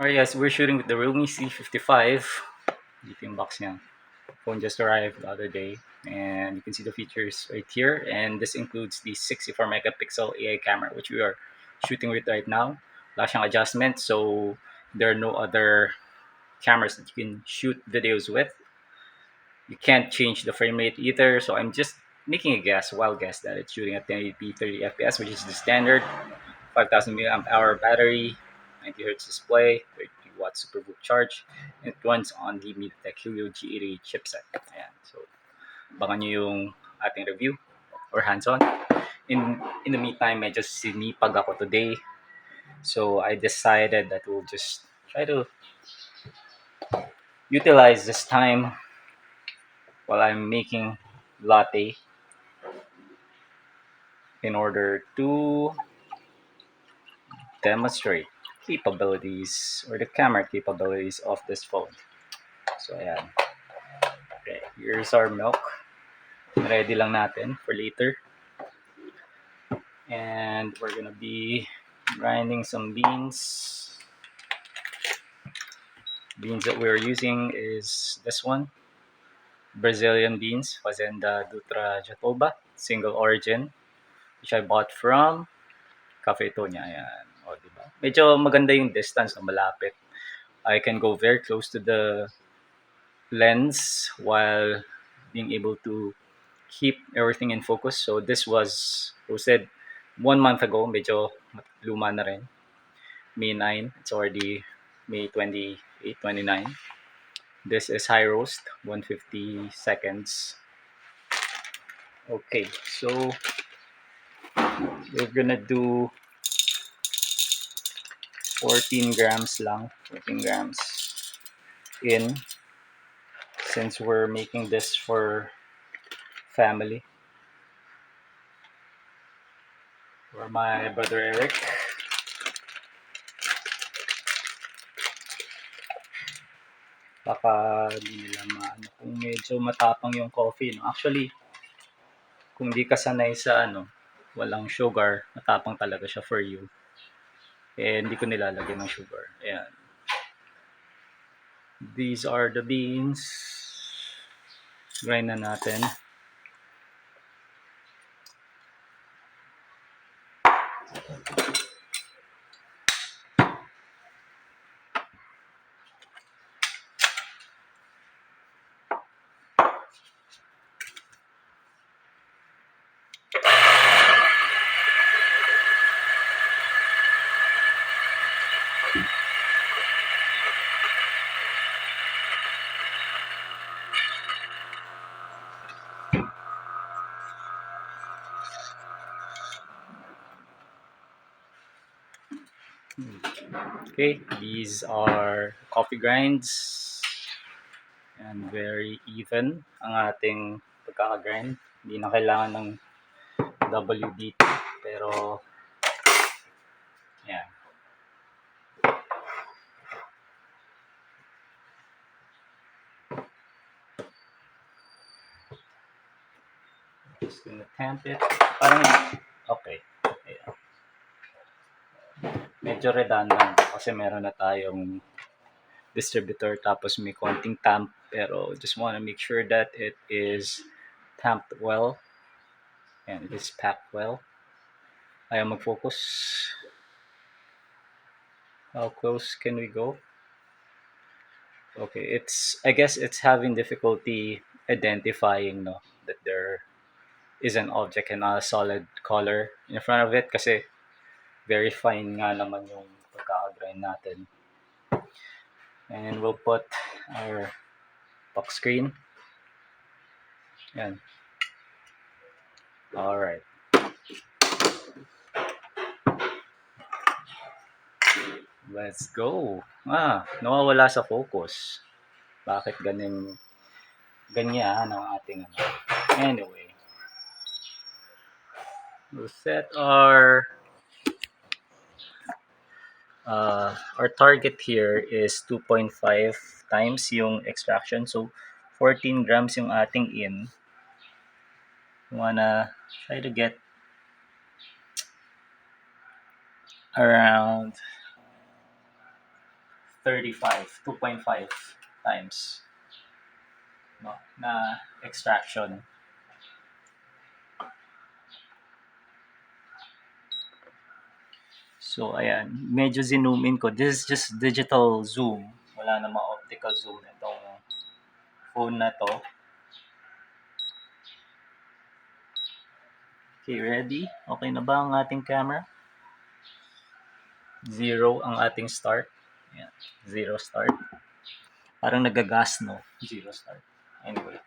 Alright guys, we're shooting with the Realme C55. Dito yung box niya. Phone just arrived the other day. And you can see the features right here. And this includes the 64 megapixel AI camera, which we are shooting with right now. Wala siyang adjustment, so there are no other cameras that you can shoot videos with. You can't change the frame rate either, so I'm just making a guess, wild guess, that it's shooting at 1080p 30 FPS, which is the standard. 5,000 milliamp hour battery, 90 hertz display, 30 watt superbook charge, and it runs on the MediaTek Helio G88 chipset. Ayan. So, abangan nyo yung ating review or hands-on. In the meantime, medyo sinipag ako today. So, I decided that we'll just try to utilize this time while I'm making latte in order to demonstrate capabilities or the camera capabilities of this phone. So, ayan. Okay, here's our milk. Ready lang natin for later. And we're gonna be grinding some beans. Beans that we're using is this one. Brazilian beans, Fazenda Dutra Jatoba, single origin, which I bought from Cafe Tonya. Ayan. O, diba? Medyo maganda yung distance na malapit. I can go very close to the lens while being able to keep everything in focus. So this was posted 1 month ago. Medyo luma na rin. May 9. It's already May 28, 29. This is high roast, 150 seconds. Okay, so we're gonna do 14 grams lang. 14 grams in, since we're making this for family. For my brother Eric. Baka di nila maano kung medyo matapang yung coffee, no? Actually, kung di ka sanay sa walang sugar, matapang talaga siya for you. Eh, hindi ko nilalagyan ng sugar. Ayan. These are the beans. Grind na natin. Okay, these are coffee grinds. And very even ang ating pagkakagrind. Hindi na kailangan ng WD. Pero, yan. Just gonna tamp it. Parang, okay. Ayan. Medyo redundant kasi meron na tayong distributor tapos may konting tamp, pero just want to make sure that it is tamped well and it is packed well. Ayaw mag-focus. How close can we go? Okay, I guess it's having difficulty identifying that there is an object and a solid color in front of it kasi very fine nga naman yung pagkakagrind natin. And we'll put our lock screen. Yan. Alright. Let's go. Nawawala sa focus. Bakit ganyan ang ating Anyway. We'll set our target here is 2.5 times yung extraction. So 14 grams yung ating in. We wanna try to get around 35, 2.5 times, no, na extraction. So, ayan. Medyo zoom in ko. This is just digital zoom. Wala namang optical zoom itong phone na to. Okay, ready? Okay na ba ang ating camera? 0 ang ating start. Ayan. 0 start. Parang nagagas, no? 0 start. Anyway.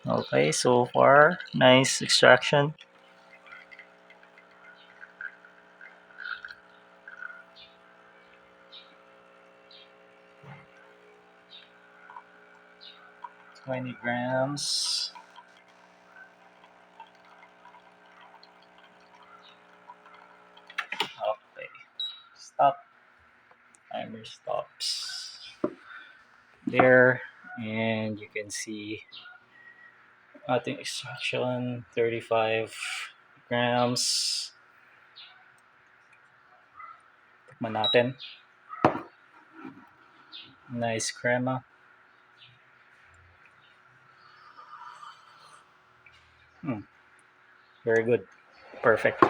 Okay, so far, nice extraction. $20 grams. Okay. Stop. Timer stops. There. And you can see ating extraction, 35 grams. Tikman natin. Nice crema. Very good. Perfect.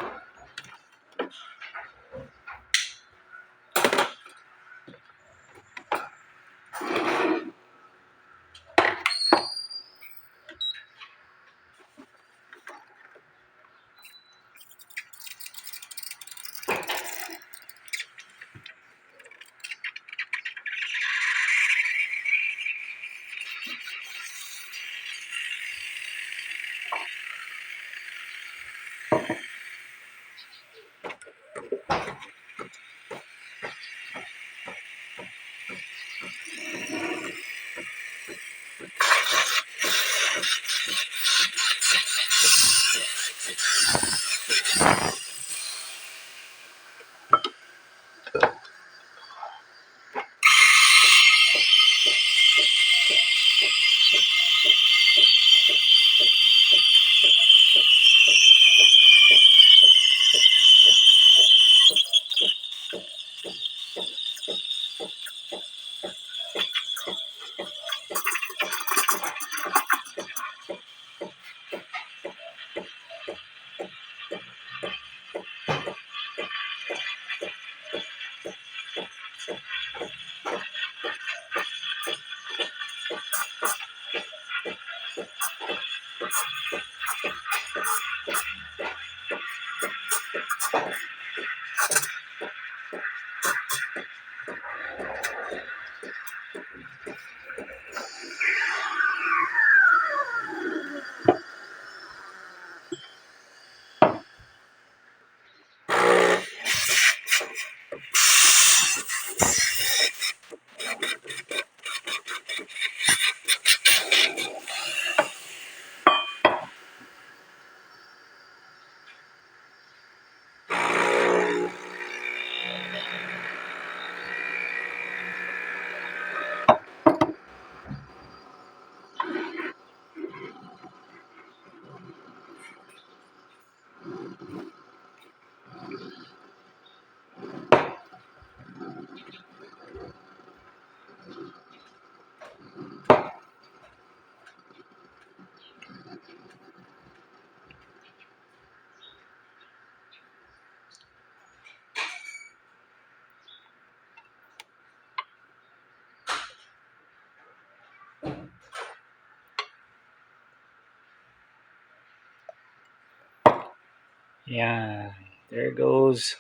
Yeah, there goes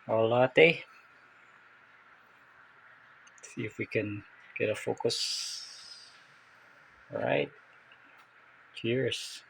our latte. See if we can get a focus. All right. Cheers.